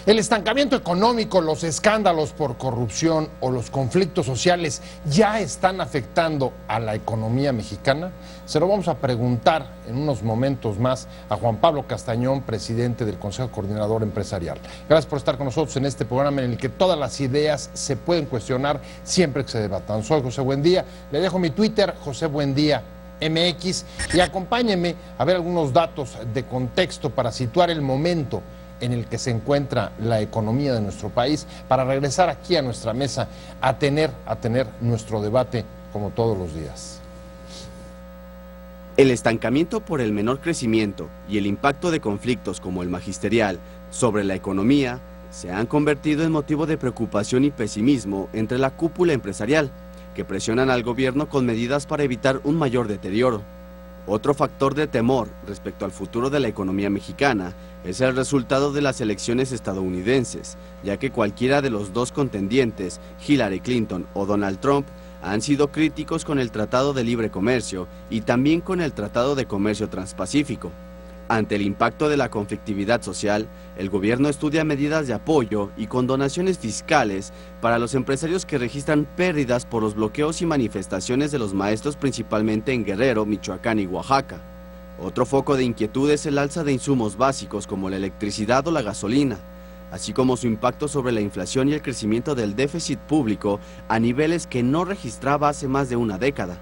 El estancamiento económico, los escándalos por corrupción o los conflictos sociales ya están afectando a la economía mexicana. Se lo vamos a preguntar en unos momentos más a Juan Pablo Castañón, presidente del Consejo Coordinador Empresarial. Gracias por estar con nosotros en este programa en el que todas las ideas se pueden cuestionar siempre que se debatan. Soy José Buendía, le dejo mi Twitter, José Buendía MX, y acompáñenme a ver algunos datos de contexto para situar el momento en el que se encuentra la economía de nuestro país, para regresar aquí a nuestra mesa a tener nuestro debate como todos los días. El estancamiento por el menor crecimiento y el impacto de conflictos como el magisterial sobre la economía se han convertido en motivo de preocupación y pesimismo entre la cúpula empresarial, que presionan al gobierno con medidas para evitar un mayor deterioro. Otro factor de temor respecto al futuro de la economía mexicana es el resultado de las elecciones estadounidenses, ya que cualquiera de los dos contendientes, Hillary Clinton o Donald Trump, han sido críticos con el Tratado de Libre Comercio y también con el Tratado de Comercio Transpacífico. Ante el impacto de la conflictividad social, el gobierno estudia medidas de apoyo y condonaciones fiscales para los empresarios que registran pérdidas por los bloqueos y manifestaciones de los maestros, principalmente en Guerrero, Michoacán y Oaxaca. Otro foco de inquietud es el alza de insumos básicos como la electricidad o la gasolina, así como su impacto sobre la inflación y el crecimiento del déficit público a niveles que no registraba hace más de una década.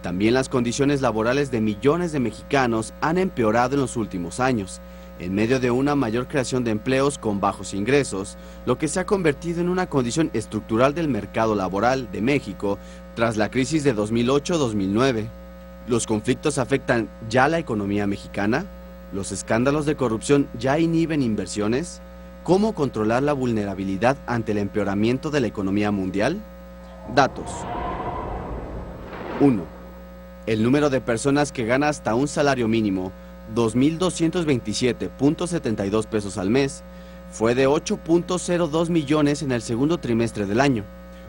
También las condiciones laborales de millones de mexicanos han empeorado en los últimos años, en medio de una mayor creación de empleos con bajos ingresos, lo que se ha convertido en una condición estructural del mercado laboral de México tras la crisis de 2008-2009. ¿Los conflictos afectan ya la economía mexicana? ¿Los escándalos de corrupción ya inhiben inversiones? ¿Cómo controlar la vulnerabilidad ante el empeoramiento de la economía mundial? Datos. 1. El número de personas que gana hasta un salario mínimo, 2,227.72 pesos al mes, fue de 8.02 millones en el segundo trimestre del año,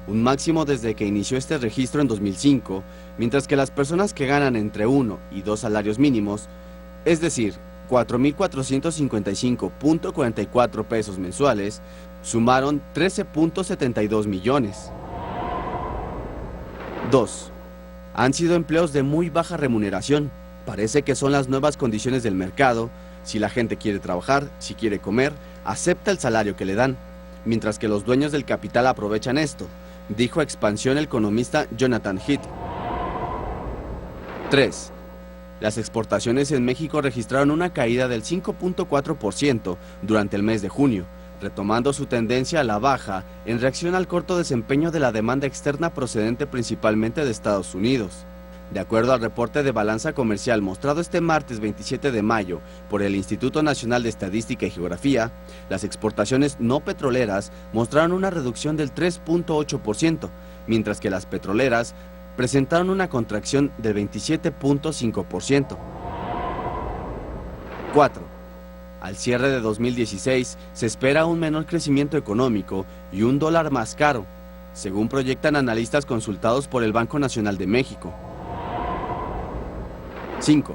un máximo desde que inició este registro en 2005, mientras que las personas que ganan entre 1 y 2 salarios mínimos, es decir, 4.455.44 pesos mensuales, sumaron 13.72 millones. 2. Han sido empleos de muy baja remuneración. Parece que son las nuevas condiciones del mercado. Si la gente quiere trabajar, si quiere comer, acepta el salario que le dan, mientras que los dueños del capital aprovechan esto, dijo a Expansión el economista Jonathan Heath. 3. Las exportaciones en México registraron una caída del 5.4% durante el mes de junio, retomando su tendencia a la baja en reacción al corto desempeño de la demanda externa procedente principalmente de Estados Unidos. De acuerdo al reporte de balanza comercial mostrado este martes 27 de mayo por el Instituto Nacional de Estadística y Geografía, las exportaciones no petroleras mostraron una reducción del 3.8%, mientras que las petroleras presentaron una contracción del 27.5%. 4. Al cierre de 2016 se espera un menor crecimiento económico y un dólar más caro, según proyectan analistas consultados por el Banco Nacional de México. 5.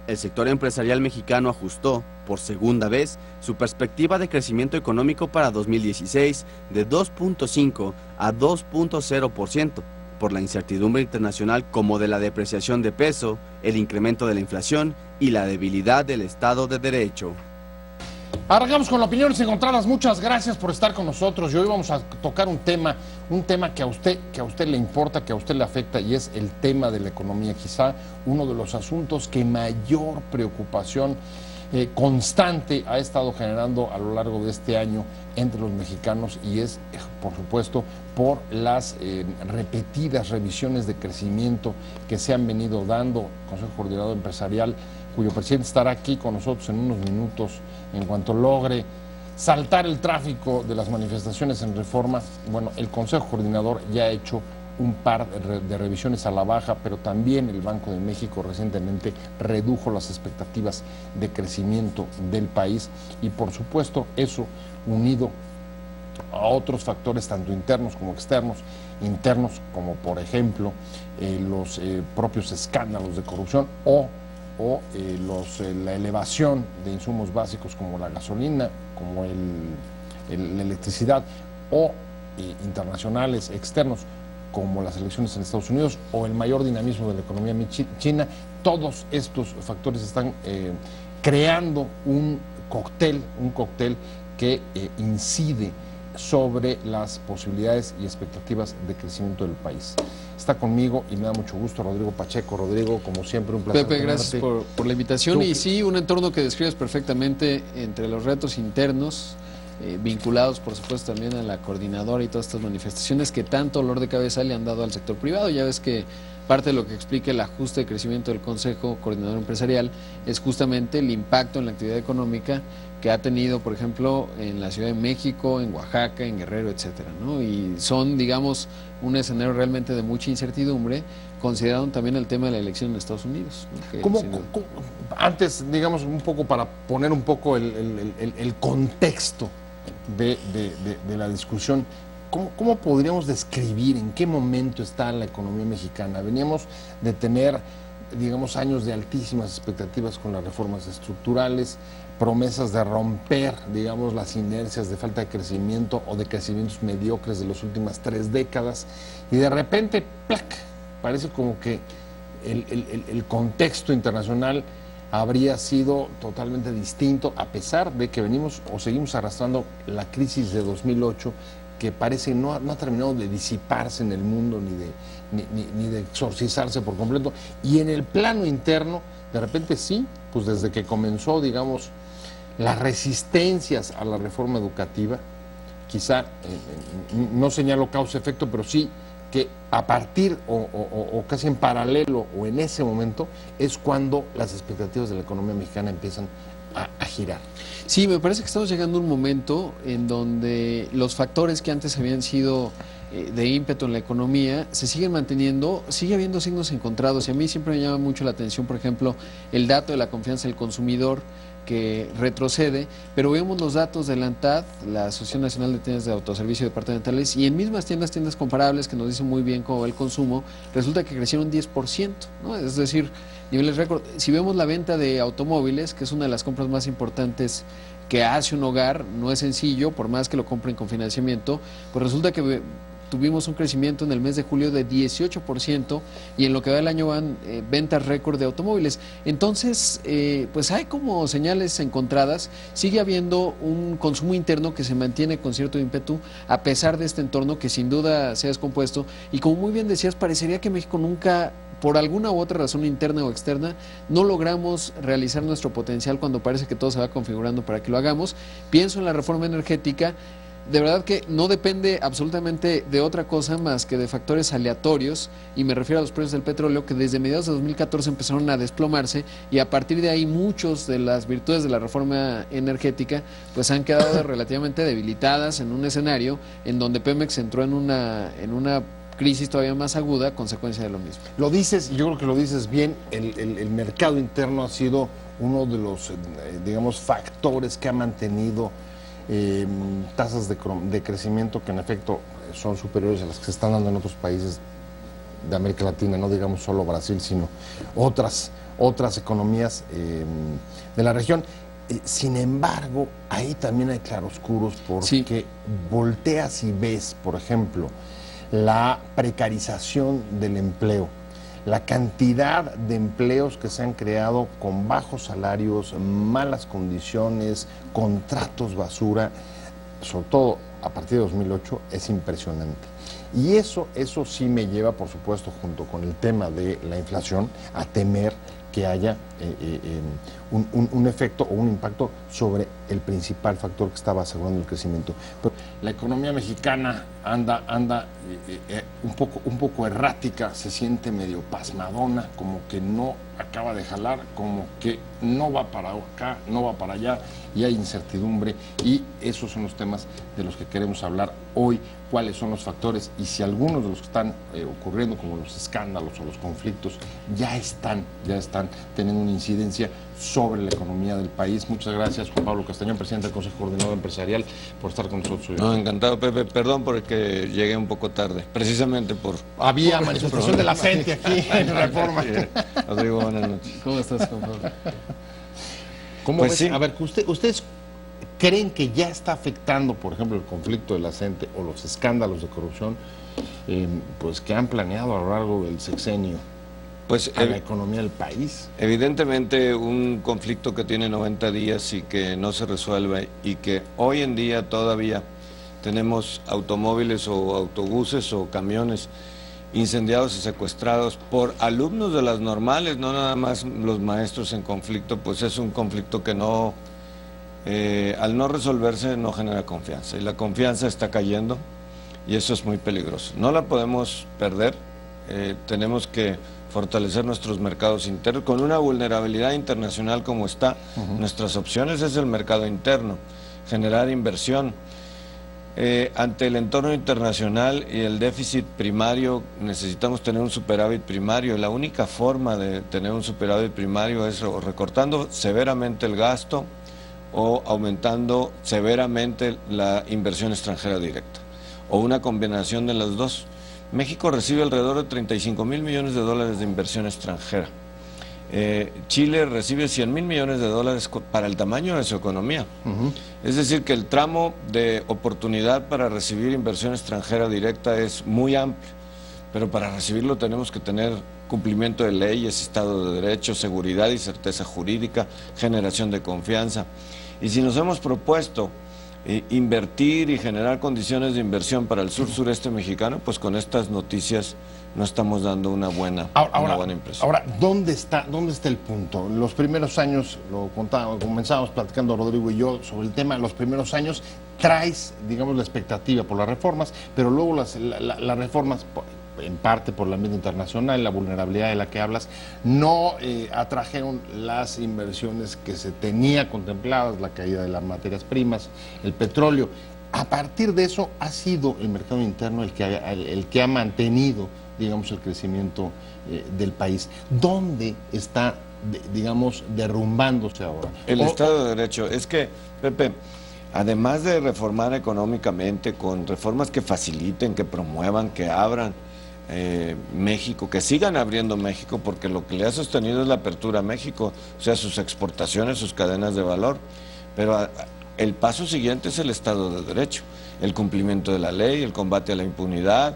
El sector empresarial mexicano ajustó, por segunda vez, su perspectiva de crecimiento económico para 2016 de 2.5 a 2.0%, por la incertidumbre internacional como de la depreciación de peso, el incremento de la inflación y la debilidad del Estado de Derecho. Arrancamos con opiniones encontradas. Muchas gracias por estar con nosotros. Y hoy vamos a tocar un tema que a usted le importa, que a usted le afecta, y es el tema de la economía. Quizá uno de los asuntos que mayor preocupación constante ha estado generando a lo largo de este año entre los mexicanos, y es, por supuesto, por las repetidas revisiones de crecimiento que se han venido dando. Consejo Coordinador Empresarial, cuyo presidente estará aquí con nosotros en unos minutos en cuanto logre saltar el tráfico de las manifestaciones en Reforma. Bueno, el Consejo Coordinador ya ha hecho un par de revisiones a la baja, pero también el Banco de México recientemente redujo las expectativas de crecimiento del país, y por supuesto eso unido a otros factores tanto internos como externos, como por ejemplo los propios escándalos de corrupción o la elevación de insumos básicos como la gasolina, como la electricidad, o internacionales, externos, como las elecciones en Estados Unidos o el mayor dinamismo de la economía china, todos estos factores están creando un cóctel que incide sobre las posibilidades y expectativas de crecimiento del país. Está conmigo y me da mucho gusto Rodrigo Pacheco. Rodrigo, como siempre, un placer. Pepe, gracias por la invitación. Y sí, un entorno que describes perfectamente entre los retos internos, vinculados por supuesto también a la coordinadora y todas estas manifestaciones que tanto dolor de cabeza le han dado al sector privado. Ya ves que parte de lo que explica el ajuste de crecimiento del Consejo Coordinador Empresarial es justamente el impacto en la actividad económica que ha tenido, por ejemplo, en la Ciudad de México, en Oaxaca, en Guerrero, etcétera, ¿no? Y son, digamos, un escenario realmente de mucha incertidumbre, considerando también el tema de la elección en Estados Unidos, ¿no? Antes, digamos, un poco para poner un poco el contexto de la discusión, ¿cómo podríamos describir en qué momento está la economía mexicana? Veníamos de tener, digamos, años de altísimas expectativas con las reformas estructurales, promesas de romper, digamos, las inercias de falta de crecimiento o de crecimientos mediocres de las últimas 3 décadas, y de repente, ¡plac!, parece como que el contexto internacional habría sido totalmente distinto, a pesar de que venimos o seguimos arrastrando la crisis de 2008, que parece no ha terminado de disiparse en el mundo ni de exorcizarse por completo. Y en el plano interno, de repente sí, pues desde que comenzó, digamos, las resistencias a la reforma educativa, quizá no señalo causa-efecto, pero sí que a partir o casi en paralelo o en ese momento es cuando las expectativas de la economía mexicana empiezan a girar. Sí, me parece que estamos llegando a un momento en donde los factores que antes habían sido de ímpetu en la economía se siguen manteniendo, sigue habiendo signos encontrados, y a mí siempre me llama mucho la atención, por ejemplo, el dato de la confianza del consumidor, que retrocede, pero vemos los datos de la ANTAD, la Asociación Nacional de Tiendas de Autoservicio Departamentales, y en mismas tiendas comparables que nos dicen muy bien cómo va el consumo, resulta que crecieron 10%, ¿no? Es decir, niveles récord. Si vemos la venta de automóviles, que es una de las compras más importantes que hace un hogar, no es sencillo, por más que lo compren con financiamiento, pues resulta que tuvimos un crecimiento en el mes de julio de 18%, y en lo que va del año van ventas récord de automóviles. Entonces, pues hay como señales encontradas. Sigue habiendo un consumo interno que se mantiene con cierto ímpetu, a pesar de este entorno que sin duda se ha descompuesto. Y como muy bien decías, parecería que México nunca, por alguna u otra razón interna o externa, no logramos realizar nuestro potencial cuando parece que todo se va configurando para que lo hagamos. Pienso en la reforma energética. De verdad que no depende absolutamente de otra cosa más que de factores aleatorios, y me refiero a los precios del petróleo, que desde mediados de 2014 empezaron a desplomarse, y a partir de ahí muchos de las virtudes de la reforma energética pues han quedado relativamente debilitadas en un escenario en donde Pemex entró en una crisis todavía más aguda, consecuencia de lo mismo. Lo dices, y yo creo que lo dices bien, el mercado interno ha sido uno de los, digamos, factores que ha mantenido tasas de crecimiento que en efecto son superiores a las que se están dando en otros países de América Latina, no digamos solo Brasil, sino otras economías de la región. Sin embargo, ahí también hay claroscuros, porque sí, volteas y ves, por ejemplo, la precarización del empleo, la cantidad de empleos que se han creado con bajos salarios, malas condiciones, contratos basura, sobre todo a partir de 2008, es impresionante. Y eso sí me lleva, por supuesto, junto con el tema de la inflación, a temer que haya un efecto o un impacto sobre el principal factor que estaba asegurando el crecimiento. Pero la economía mexicana anda un poco errática, se siente medio pasmadona, como que no acaba de jalar, como que no va para acá, no va para allá, y hay incertidumbre, y esos son los temas de los que queremos hablar hoy. Cuáles son los factores, y si algunos de los que están ocurriendo, como los escándalos o los conflictos, ya están teniendo una incidencia sobre la economía del país. Muchas gracias, Juan Pablo Castañón, presidente del Consejo Coordinador Empresarial, por estar con nosotros hoy. No, encantado, Pepe. Perdón porque llegué un poco tarde, precisamente por... Había manifestación de la gente aquí en Reforma. Rodrigo, buenas noches. ¿Cómo estás, Juan Pablo? ¿Cómo Pues ves? sí. A ver, ustedes, ¿Creen que ya está afectando, por ejemplo, el conflicto de la gente o los escándalos de corrupción pues que han planeado a lo largo del sexenio Pues a la economía del país? evidentemente un conflicto que tiene 90 días y que no se resuelve y que hoy en día todavía tenemos automóviles o autobuses o camiones incendiados y secuestrados por alumnos de las normales, no nada más los maestros en conflicto, pues es un conflicto que no, al no resolverse no genera confianza y la confianza está cayendo y eso es muy peligroso. No la podemos perder, tenemos que fortalecer nuestros mercados internos con una vulnerabilidad internacional como está. Nuestras opciones es el mercado interno, generar inversión. Ante el entorno internacional y el déficit primario necesitamos tener un superávit primario. La única forma de tener un superávit primario es o recortando severamente el gasto o aumentando severamente la inversión extranjera directa o una combinación de las dos. México recibe alrededor de 35,000 millones de dólares de inversión extranjera. Chile recibe 100,000 millones de dólares para el tamaño de su economía. Es decir, que el tramo de oportunidad para recibir inversión extranjera directa es muy amplio, pero para recibirlo tenemos que tener cumplimiento de leyes, Estado de Derecho, seguridad y certeza jurídica, generación de confianza. Y si nos hemos propuesto invertir y generar condiciones de inversión para el sur-sureste mexicano, pues con estas noticias no estamos dando una buena impresión. Ahora, ¿dónde está el punto? Los primeros años, comenzábamos platicando Rodrigo y yo sobre el tema, los primeros años traes, digamos, la expectativa por las reformas, pero luego las reformas, en parte por la misma internacional, la vulnerabilidad de la que hablas, no atrajeron las inversiones que se tenía contempladas, la caída de las materias primas, el petróleo. A partir de eso ha sido el mercado interno el que ha mantenido, digamos, el crecimiento del país. ¿Dónde está, digamos, derrumbándose ahora? El Estado de Derecho. Es que, Pepe, además de reformar económicamente con reformas que faciliten, que promuevan, que abran México, que sigan abriendo México, porque lo que le ha sostenido es la apertura a México, o sea, sus exportaciones, sus cadenas de valor. Pero el paso siguiente es el Estado de Derecho, el cumplimiento de la ley, el combate a la impunidad,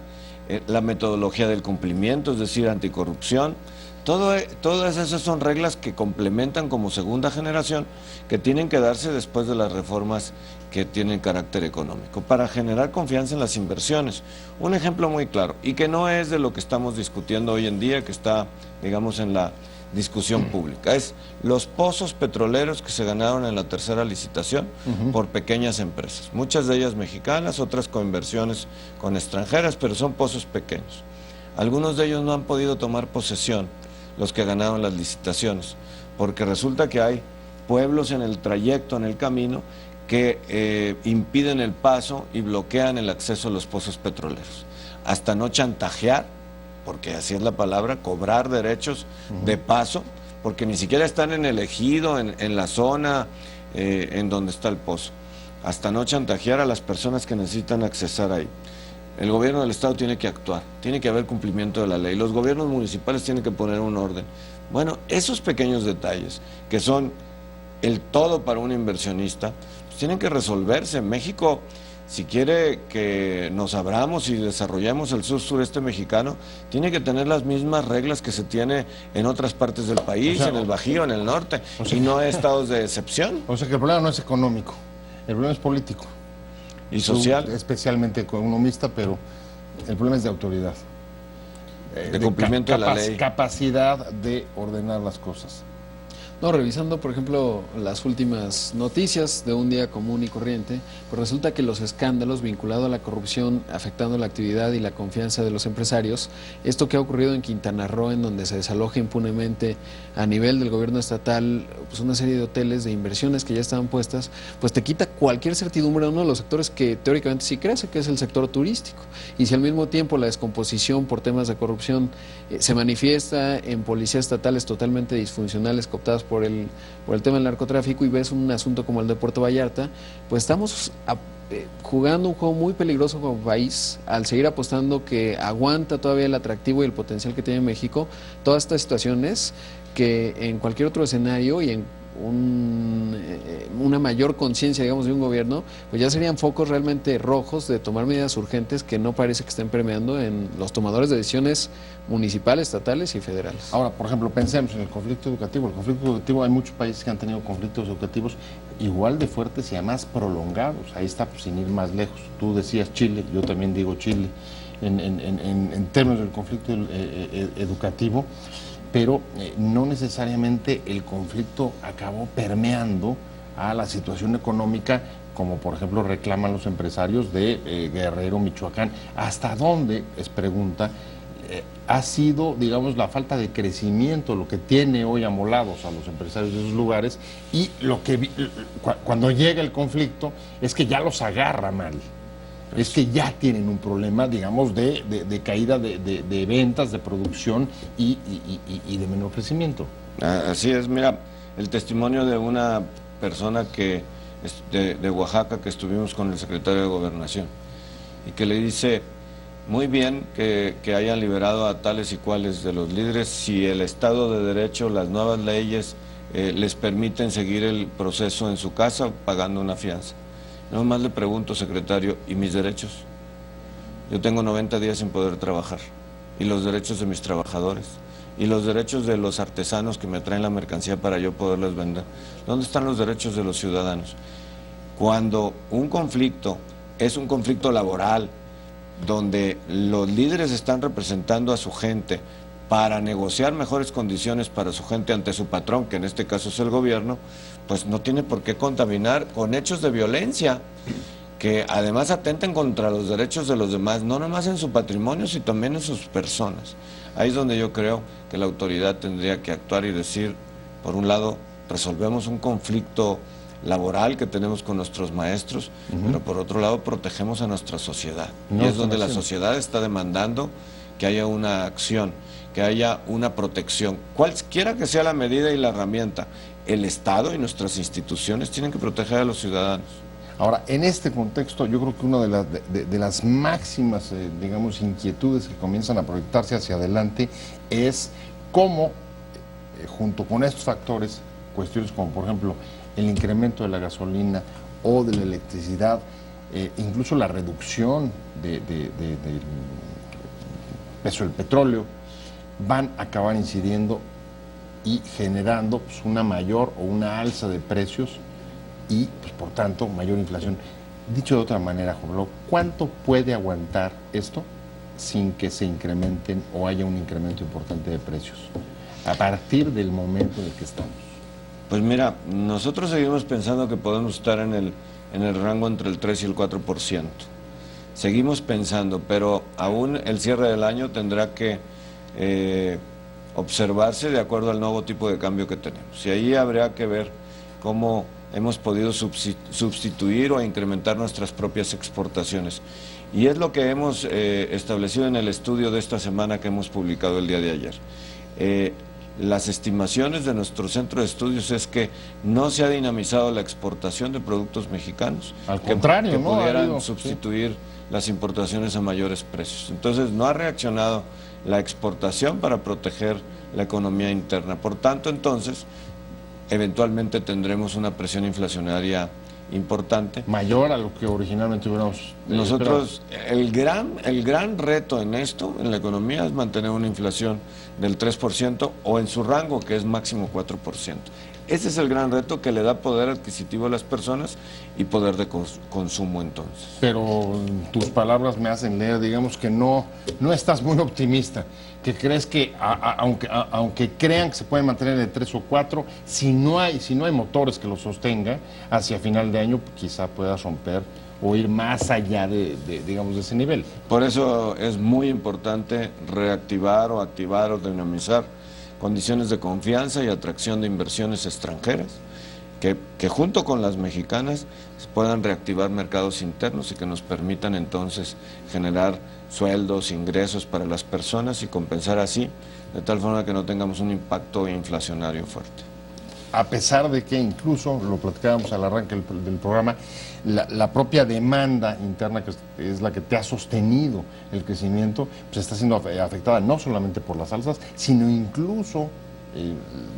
la metodología del cumplimiento, es decir, anticorrupción. Todas esas son reglas que complementan como segunda generación, que tienen que darse después de las reformas que tienen carácter económico, para generar confianza en las inversiones. Un ejemplo muy claro, y que no es de lo que estamos discutiendo hoy en día, que está, digamos, en la discusión pública, es los pozos petroleros que se ganaron en la tercera licitación por pequeñas empresas, muchas de ellas mexicanas, otras con inversiones con extranjeras, pero son pozos pequeños. Algunos de ellos no han podido tomar posesión, los que ganaron las licitaciones, porque resulta que hay pueblos en el trayecto, en el camino, que impiden el paso y bloquean el acceso a los pozos petroleros, hasta no chantajear, porque así es la palabra, cobrar derechos de paso, porque ni siquiera están en el ejido, en la zona en donde está el pozo, hasta no chantajear a las personas que necesitan accesar ahí. El gobierno del Estado tiene que actuar, tiene que haber cumplimiento de la ley, los gobiernos municipales tienen que poner un orden. Bueno, esos pequeños detalles, que son el todo para un inversionista, pues tienen que resolverse. México, si quiere que nos abramos y desarrollemos el sur-sureste mexicano, tiene que tener las mismas reglas que se tiene en otras partes del país, en el Bajío, en el norte, y no estados de excepción. O sea que el problema no es económico, el problema es político. Y social. Especialmente economista, pero el problema es de autoridad. De cumplimiento de la ley. Capacidad de ordenar las cosas. No, revisando, por ejemplo, las últimas noticias de un día común y corriente, pues resulta que los escándalos vinculados a la corrupción afectando la actividad y la confianza de los empresarios, esto que ha ocurrido en Quintana Roo, en donde se desaloja impunemente a nivel del gobierno estatal, pues una serie de hoteles de inversiones que ya estaban puestas, pues te quita cualquier certidumbre a uno de los sectores que teóricamente sí crece, que es el sector turístico. Y si al mismo tiempo la descomposición por temas de corrupción se manifiesta en policías estatales totalmente disfuncionales, cooptadas por el tema del narcotráfico, y ves un asunto como el de Puerto Vallarta, pues estamos jugando un juego muy peligroso como país al seguir apostando que aguanta todavía el atractivo y el potencial que tiene México, todas estas situaciones que en cualquier otro escenario y en una mayor conciencia, digamos, de un gobierno, pues ya serían focos realmente rojos de tomar medidas urgentes que no parece que estén premiando en los tomadores de decisiones municipales, estatales y federales. Ahora, por ejemplo, pensemos en el conflicto educativo. El conflicto educativo, hay muchos países que han tenido conflictos educativos igual de fuertes y además prolongados. Ahí está, pues, sin ir más lejos. Tú decías Chile, yo también digo Chile, en términos del conflicto educativo, pero no necesariamente el conflicto acabó permeando a la situación económica, como por ejemplo reclaman los empresarios de Guerrero, Michoacán. ¿Hasta dónde, es pregunta, ha sido, digamos, la falta de crecimiento lo que tiene hoy amolados a los empresarios de esos lugares, y lo que cuando llega el conflicto es que ya los agarra mal? Es que ya tienen un problema, digamos, de caída de ventas, de producción y de menor crecimiento. Así es, mira, el testimonio de una persona que de Oaxaca, que estuvimos con el secretario de Gobernación, y que le dice: muy bien que hayan liberado a tales y cuales de los líderes, si el Estado de Derecho, las nuevas leyes les permiten seguir el proceso en su casa pagando una fianza. No más le pregunto, secretario, ¿y mis derechos? Yo tengo 90 días sin poder trabajar. ¿Y los derechos de mis trabajadores? ¿Y los derechos de los artesanos que me traen la mercancía para yo poderles vender? ¿Dónde están los derechos de los ciudadanos? Cuando un conflicto es un conflicto laboral, donde los líderes están representando a su gente para negociar mejores condiciones para su gente ante su patrón, que en este caso es el gobierno, pues no tiene por qué contaminar con hechos de violencia, que además atenten contra los derechos de los demás, no nomás en su patrimonio, sino también en sus personas. Ahí es donde yo creo que la autoridad tendría que actuar y decir, por un lado, resolvemos un conflicto laboral que tenemos con nuestros maestros, pero por otro lado protegemos a nuestra sociedad. Y es donde la sociedad está demandando que haya una acción, que haya una protección, cualquiera que sea la medida y la herramienta. El Estado y nuestras instituciones tienen que proteger a los ciudadanos. Ahora, en este contexto, yo creo que una de las máximas, digamos, inquietudes que comienzan a proyectarse hacia adelante es cómo, junto con estos factores, cuestiones como, por ejemplo, el incremento de la gasolina o de la electricidad, incluso la reducción del peso del petróleo, van a acabar incidiendo y generando, pues, una mayor o una alza de precios y, pues, por tanto, mayor inflación. Dicho de otra manera, Joveló, ¿cuánto puede aguantar esto sin que se incrementen o haya un incremento importante de precios a partir del momento en el que estamos? Pues mira, nosotros seguimos pensando que podemos estar en el rango entre el 3 y el 4%. Seguimos pensando, pero aún el cierre del año tendrá que observarse de acuerdo al nuevo tipo de cambio que tenemos. Y ahí habría que ver cómo hemos podido sustituir o incrementar nuestras propias exportaciones. Y es lo que hemos establecido en el estudio de esta semana que hemos publicado el día de ayer. Las estimaciones de nuestro centro de estudios es que no se ha dinamizado la exportación de productos mexicanos. Al contrario, que ¿no? pudieran sustituir las importaciones a mayores precios. Entonces no ha reaccionado la exportación para proteger la economía interna. Por tanto, entonces, eventualmente tendremos una presión inflacionaria importante. Mayor a lo que originalmente hubiéramos Nosotros, el gran reto en esto, en la economía, es mantener una inflación del 3% o en su rango, que es máximo 4%. Ese es el gran reto que le da poder adquisitivo a las personas y poder de consumo entonces. Pero tus palabras me hacen leer, digamos, que no estás muy optimista, que crees que aunque crean que se puede mantener en 3 o 4, si no hay motores que lo sostengan, hacia final de año quizá pueda romper o ir más allá digamos, de ese nivel. Por eso es muy importante reactivar o activar o dinamizar condiciones de confianza y atracción de inversiones extranjeras, que junto con las mexicanas puedan reactivar mercados internos y que nos permitan entonces generar sueldos, ingresos para las personas y compensar así, de tal forma que no tengamos un impacto inflacionario fuerte. A pesar de que incluso, lo platicábamos al arranque del programa, la propia demanda interna, que es la que te ha sostenido el crecimiento, pues está siendo afectada no solamente por las alzas, sino incluso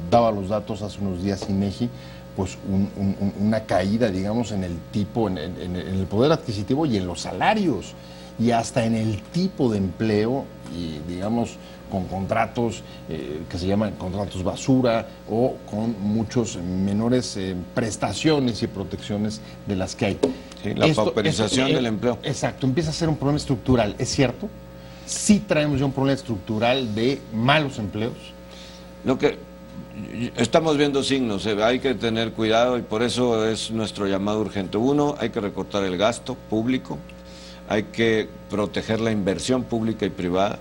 daba los datos hace unos días INEGI, pues una caída, digamos, en el tipo, en el poder adquisitivo y en los salarios, y hasta en el tipo de empleo, y digamos, con contratos que se llaman contratos basura o con muchos menores prestaciones y protecciones de las que hay. Sí, la pauperización del empleo. Exacto, empieza a ser un problema estructural, ¿es cierto? Sí traemos ya un problema estructural de malos empleos. Lo que estamos viendo signos, hay que tener cuidado y por eso es nuestro llamado urgente. Uno, hay que recortar el gasto público, hay que proteger la inversión pública y privada.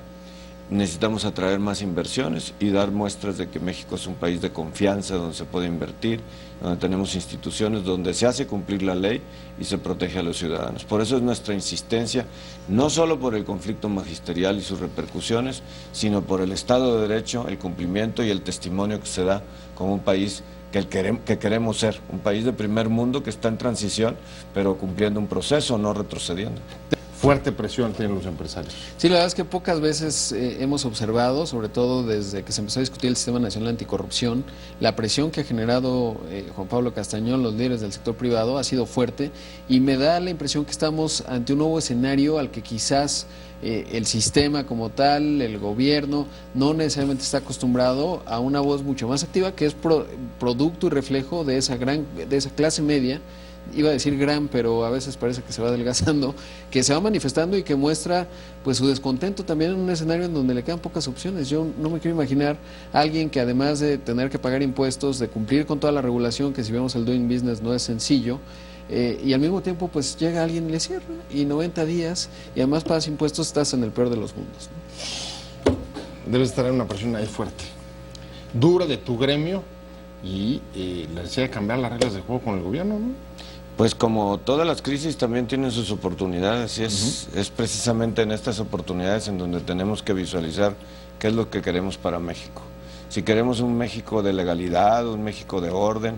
Necesitamos atraer más inversiones y dar muestras de que México es un país de confianza, donde se puede invertir, donde tenemos instituciones, donde se hace cumplir la ley y se protege a los ciudadanos. Por eso es nuestra insistencia, no solo por el conflicto magisterial y sus repercusiones, sino por el Estado de Derecho, el cumplimiento y el testimonio que se da como un país que queremos ser, un país de primer mundo que está en transición, pero cumpliendo un proceso, no retrocediendo. Fuerte presión tienen los empresarios. Sí, la verdad es que pocas veces hemos observado, sobre todo desde que se empezó a discutir el Sistema Nacional Anticorrupción, la presión que ha generado Juan Pablo Castañón, los líderes del sector privado, ha sido fuerte y me da la impresión que estamos ante un nuevo escenario al que quizás el sistema como tal, el gobierno, no necesariamente está acostumbrado a una voz mucho más activa, que es producto y reflejo de esa clase media. Iba a decir gran, pero a veces parece que se va adelgazando, que se va manifestando y que muestra pues su descontento también en un escenario en donde le quedan pocas opciones. Yo no me quiero imaginar a alguien que además de tener que pagar impuestos, de cumplir con toda la regulación, que si vemos el Doing Business no es sencillo, y al mismo tiempo pues llega alguien y le cierra, y 90 días, y además pagas impuestos, estás en el peor de los mundos, ¿no? Debes estar en una presión ahí fuerte, dura de tu gremio, y la necesidad de cambiar las reglas de juego con el gobierno, ¿no? Pues como todas las crisis también tienen sus oportunidades y es precisamente en estas oportunidades en donde tenemos que visualizar qué es lo que queremos para México. Si queremos un México de legalidad, un México de orden,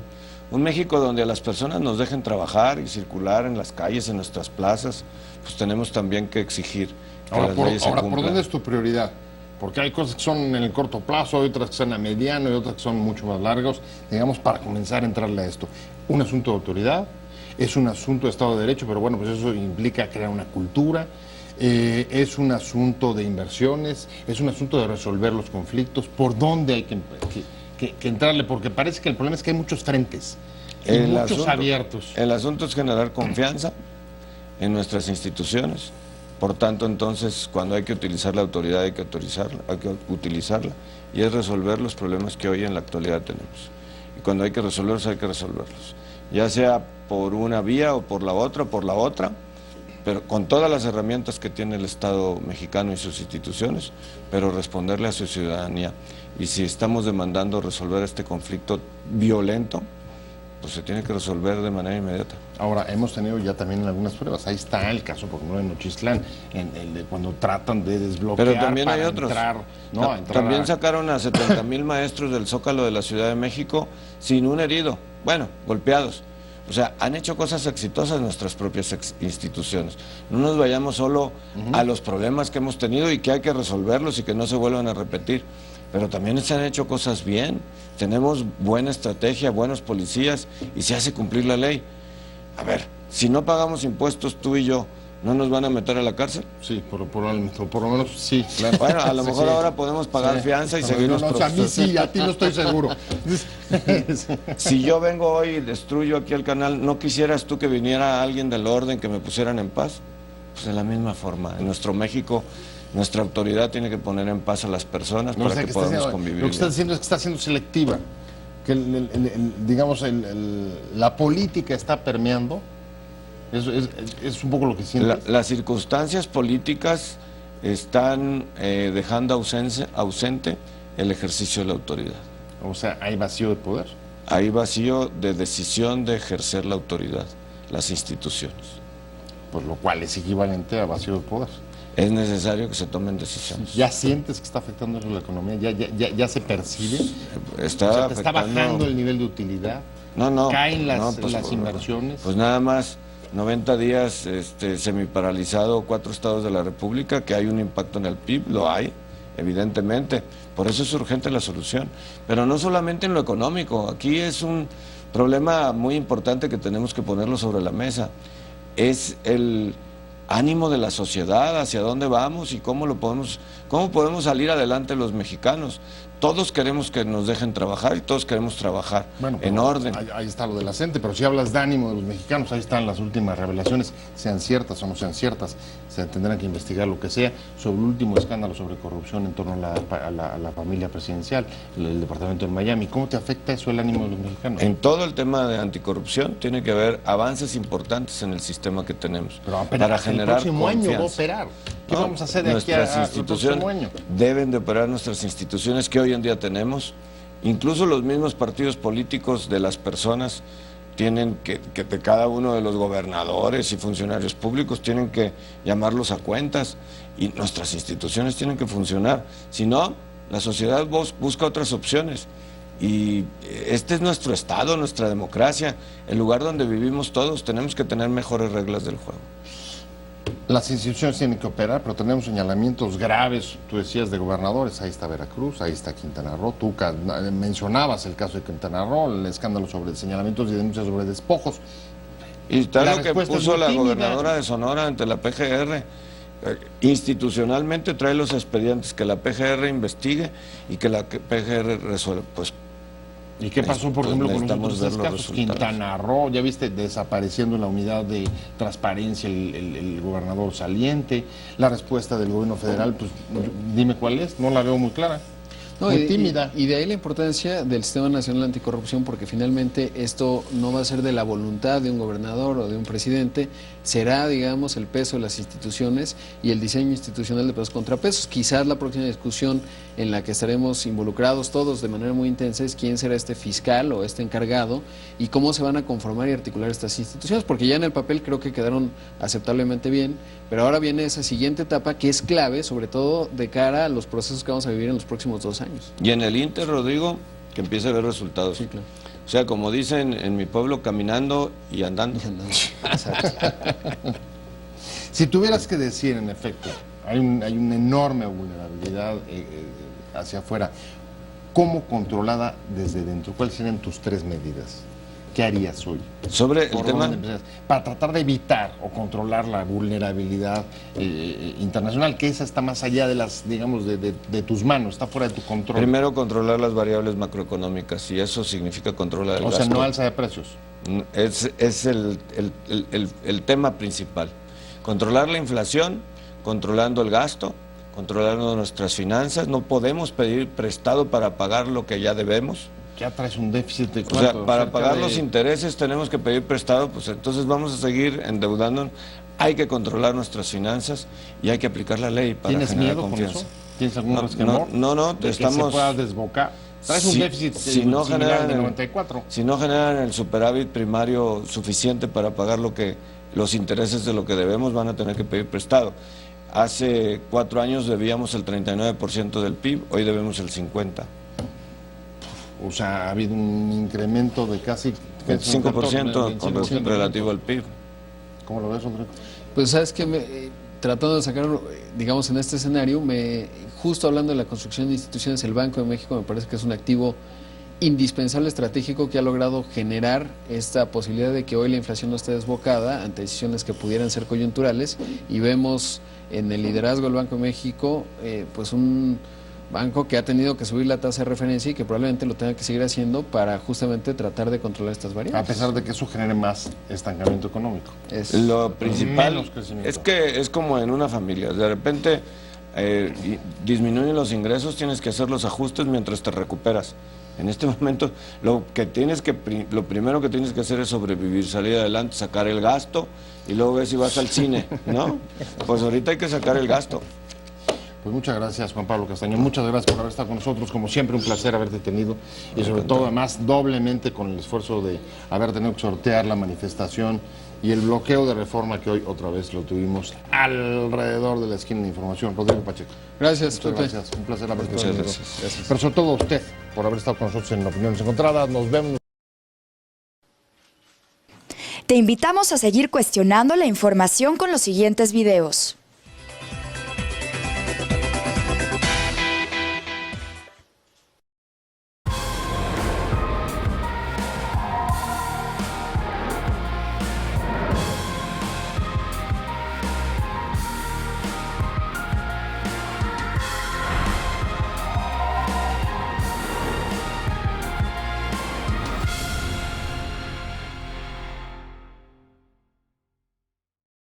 un México donde a las personas nos dejen trabajar y circular en las calles, en nuestras plazas, pues tenemos también que exigir que las leyes se cumplan. ¿Por dónde es tu prioridad? Porque hay cosas que son en el corto plazo, hay otras que son a mediano y otras que son mucho más largos, digamos, para comenzar a entrarle a esto. Un asunto de autoridad, es un asunto de Estado de Derecho, pero bueno, pues eso implica crear una cultura, es un asunto de inversiones, es un asunto de resolver los conflictos, por dónde hay que entrarle, porque parece que el problema es que hay muchos frentes, y muchos abiertos. El asunto es generar confianza en nuestras instituciones, por tanto entonces cuando hay que utilizar la autoridad hay que utilizarla, y es resolver los problemas que hoy en la actualidad tenemos. Y cuando hay que resolverlos, ya sea por una vía o por la otra, pero con todas las herramientas que tiene el Estado mexicano y sus instituciones, pero responderle a su ciudadanía. Y si estamos demandando resolver este conflicto violento, pues se tiene que resolver de manera inmediata. Ahora, hemos tenido ya también algunas pruebas. Ahí está el caso, por ejemplo, en Nochistlán, cuando tratan de desbloquear. Pero también hay otros. También sacaron a 70,000 maestros del Zócalo de la Ciudad de México sin un herido, bueno, golpeados. O sea, han hecho cosas exitosas nuestras propias instituciones. No nos vayamos solo a los problemas que hemos tenido y que hay que resolverlos y que no se vuelvan a repetir. Pero también se han hecho cosas bien. Tenemos buena estrategia, buenos policías y se hace cumplir la ley. A ver, si no pagamos impuestos tú y yo, ¿no nos van a meter a la cárcel? Sí, por lo menos sí. Claro. Bueno, a lo mejor sí. Ahora podemos pagar fianza y seguirnos a mí sí, a ti no estoy seguro. Si yo vengo hoy y destruyo aquí el canal, ¿no quisieras tú que viniera alguien del orden que me pusieran en paz? Pues de la misma forma, en nuestro México, nuestra autoridad tiene que poner en paz a las personas para que podamos convivir. Lo que está diciendo es que está siendo selectiva, que la política está permeando. Es un poco lo que sientes. Las circunstancias políticas están dejando ausente el ejercicio de la autoridad. O sea, hay vacío de poder. Hay vacío de decisión de ejercer la autoridad, las instituciones. Pues lo cual es equivalente a vacío de poder. Es necesario que se tomen decisiones. ¿Ya sientes que está afectando la economía? ¿Ya se percibe? Está bajando el nivel de utilidad. No. ¿Caen las inversiones? Pues nada más 90 días semiparalizado 4 estados de la República, que hay un impacto en el PIB, lo hay, evidentemente. Por eso es urgente la solución. Pero no solamente en lo económico, aquí es un problema muy importante que tenemos que ponerlo sobre la mesa. Es el ánimo de la sociedad, hacia dónde vamos y cómo podemos salir adelante los mexicanos. Todos queremos que nos dejen trabajar y todos queremos trabajar en orden. Ahí está lo de la gente, pero si hablas de ánimo de los mexicanos, ahí están las últimas revelaciones, sean ciertas o no sean ciertas, se tendrán que investigar lo que sea, sobre el último escándalo sobre corrupción en torno a la familia presidencial, el departamento de Miami. ¿Cómo te afecta eso el ánimo de los mexicanos? En todo el tema de anticorrupción tiene que haber avances importantes en el sistema que tenemos para generar el próximo confianza. año va a operar. ¿Qué vamos a hacer de aquí al próximo año? Deben de operar nuestras instituciones que hoy en día tenemos. Incluso los mismos partidos políticos de las personas tienen que de cada uno de los gobernadores y funcionarios públicos tienen que llamarlos a cuentas y nuestras instituciones tienen que funcionar. Si no, la sociedad busca otras opciones. Y este es nuestro Estado, nuestra democracia, el lugar donde vivimos todos. Tenemos que tener mejores reglas del juego. Las instituciones tienen que operar, pero tenemos señalamientos graves, tú decías, de gobernadores. Ahí está Veracruz, ahí está Quintana Roo. Tú mencionabas el caso de Quintana Roo, el escándalo sobre señalamientos y denuncias sobre despojos. Y está lo que puso la gobernadora de Sonora ante la PGR. Institucionalmente trae los expedientes, que la PGR investigue y que la PGR resuelva. Pues, ¿y qué pasó, por ejemplo, con los otros casos? Quintana Roo, ya viste, desapareciendo en la unidad de transparencia el gobernador saliente. La respuesta del gobierno federal, pues dime cuál es, no la veo muy clara. No, muy tímida. Y de ahí la importancia del Sistema Nacional Anticorrupción, porque finalmente esto no va a ser de la voluntad de un gobernador o de un presidente, será, digamos, el peso de las instituciones y el diseño institucional de pesos contrapesos. Quizás la próxima discusión en la que estaremos involucrados todos de manera muy intensa es quién será este fiscal o este encargado y cómo se van a conformar y articular estas instituciones, porque ya en el papel creo que quedaron aceptablemente bien, pero ahora viene esa siguiente etapa que es clave, sobre todo de cara a los procesos que vamos a vivir en los próximos 2 años. Y en el Inter, Rodrigo, que empiece a ver resultados. Sí, claro. O sea, como dicen en mi pueblo, caminando y andando. Si tuvieras que decir, en efecto, hay una enorme vulnerabilidad hacia afuera, ¿cómo controlada desde dentro? ¿Cuáles serían tus 3 medidas? ¿Qué harías hoy? Sobre el tema, para tratar de evitar o controlar la vulnerabilidad internacional, que esa está más allá de las, digamos, de tus manos, está fuera de tu control. Primero, controlar las variables macroeconómicas, y eso significa controlar el gasto. O sea, no alza de precios. Es el tema principal. Controlar la inflación, controlando el gasto, controlando nuestras finanzas. No podemos pedir prestado para pagar lo que ya debemos. Ya traes un déficit de ¿cuánto? O sea, para pagar los intereses tenemos que pedir prestado, pues entonces vamos a seguir endeudándonos. Hay que controlar nuestras finanzas y hay que aplicar la ley para generar miedo confianza. Con eso? ¿Tienes algún resquemor? No, de estamos... que se pueda desbocar. Traes un déficit similar de 94. Si no generan el superávit primario suficiente para pagar los intereses de lo que debemos, van a tener que pedir prestado. Hace 4 años debíamos el 39% del PIB, hoy debemos el 50%. O sea, ha habido un incremento de casi 25% relativo al PIB. ¿Cómo lo ves, Rodrigo? Pues sabes que tratando de sacar, digamos, en este escenario, justo hablando de la construcción de instituciones, el Banco de México me parece que es un activo indispensable, estratégico, que ha logrado generar esta posibilidad de que hoy la inflación no esté desbocada ante decisiones que pudieran ser coyunturales, y vemos en el liderazgo del Banco de México pues un banco que ha tenido que subir la tasa de referencia y que probablemente lo tenga que seguir haciendo para justamente tratar de controlar estas variables. A pesar de que eso genere más estancamiento económico. Lo principal es que es como en una familia, de repente disminuyen los ingresos, tienes que hacer los ajustes mientras te recuperas. En este momento lo primero que tienes que hacer es sobrevivir, salir adelante, sacar el gasto y luego ver si vas al cine, ¿no? Pues ahorita hay que sacar el gasto. Pues muchas gracias, Juan Pablo Castañón, muchas gracias por haber estado con nosotros, como siempre un placer haberte tenido y sobre todo además doblemente con el esfuerzo de haber tenido que sortear la manifestación y el bloqueo de Reforma que hoy otra vez lo tuvimos alrededor de la esquina de información. Rodrigo Pacheco. Gracias, muchas gracias, un placer haberte tenido. Gracias. Pero sobre todo a usted por haber estado con nosotros en Opiniones Encontradas. Nos vemos. Te invitamos a seguir cuestionando la información con los siguientes videos.